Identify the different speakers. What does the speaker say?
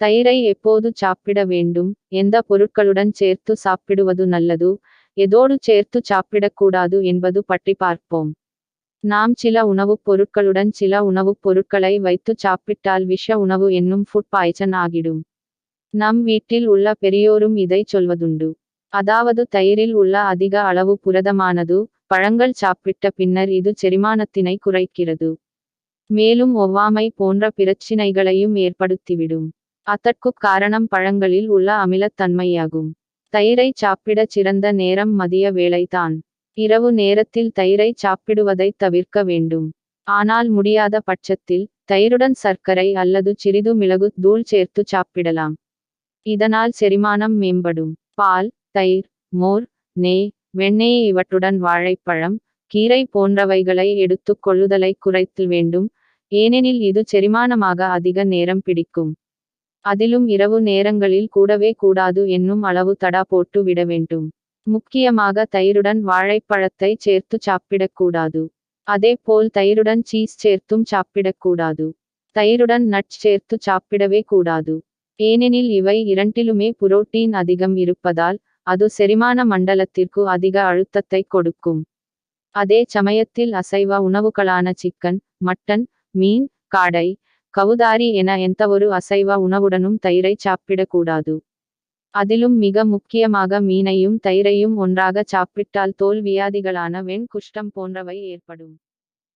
Speaker 1: தயிரை எப்போது சாப்பிட வேண்டும், எந்த பொருட்களுடன் சேர்த்து சாப்பிடுவது நல்லது, எதோடு சேர்த்து சாப்பிடக்கூடாது என்பது பற்றி பார்ப்போம். நாம் சில உணவுப் பொருட்களுடன் சில உணவுப் பொருட்களை வைத்து சாப்பிட்டால் விஷ உணவு என்னும் ஃபுட் பாய்சன் ஆகிடும். நம் வீட்டில் உள்ள பெரியோரும் இதை சொல்வதுண்டு. அதாவது தயிரில் உள்ள அதிக அளவு புரதமானது, பழங்கள் சாப்பிட்ட பின்னர் இது செரிமானத்தினை குறைக்கிறது. மேலும் ஒவ்வாமை போன்ற பிரச்சினைகளையும் ஏற்படுத்திவிடும். அதற்குக் காரணம் பழங்களில் உள்ள அமிலத்தன்மையாகும். தயிரை சாப்பிட சிறந்த நேரம் மதிய வேளைதான். இரவு நேரத்தில் தயிரை சாப்பிடுவதை தவிர்க்க வேண்டும். ஆனால் முடியாத பட்சத்தில் தயிருடன் சர்க்கரை அல்லது சிறிது மிளகு தூள் சேர்த்து சாப்பிடலாம். இதனால் செரிமானம் மேம்படும். பால், தயிர், மோர், நெய், வெண்ணெய் இவற்றுடன் வாழைப்பழம், கீரை போன்றவைகளை எடுத்துக் கொள்ளுதலை குறைத்து வேண்டும். ஏனெனில் இது செரிமானமாக அதிக நேரம் பிடிக்கும். அதிலும் இரவு நேரங்களில் கூடவே கூடாது என்னும் அளவு தடா போட்டு விட வேண்டும். முக்கியமாக தயிருடன் வாழைப்பழத்தை சேர்த்து சாப்பிடக்கூடாது. அதேபோல் தயிருடன் சீஸ் சேர்த்தும் சாப்பிடக்கூடாது. தயிருடன் நட்ஸ் சேர்த்து சாப்பிடவே கூடாது. ஏனெனில் இவை இரண்டிலுமே புரோட்டீன் அதிகம் இருப்பதால், அது செரிமான மண்டலத்திற்கு அதிக அழுத்தத்தை கொடுக்கும். அதே சமயத்தில் அசைவ உணவுகளான சிக்கன், மட்டன், மீன், காடை, கவுதாரி என எந்தவொரு அசைவ உணவுடனும் தயிரை சாப்பிடக்கூடாது. அதிலும் மிக முக்கியமாக மீனையும் தயிரையும் ஒன்றாக சாப்பிட்டால் தோல் வியாதிகளான வெண் குஷ்டம் போன்றவை ஏற்படும்.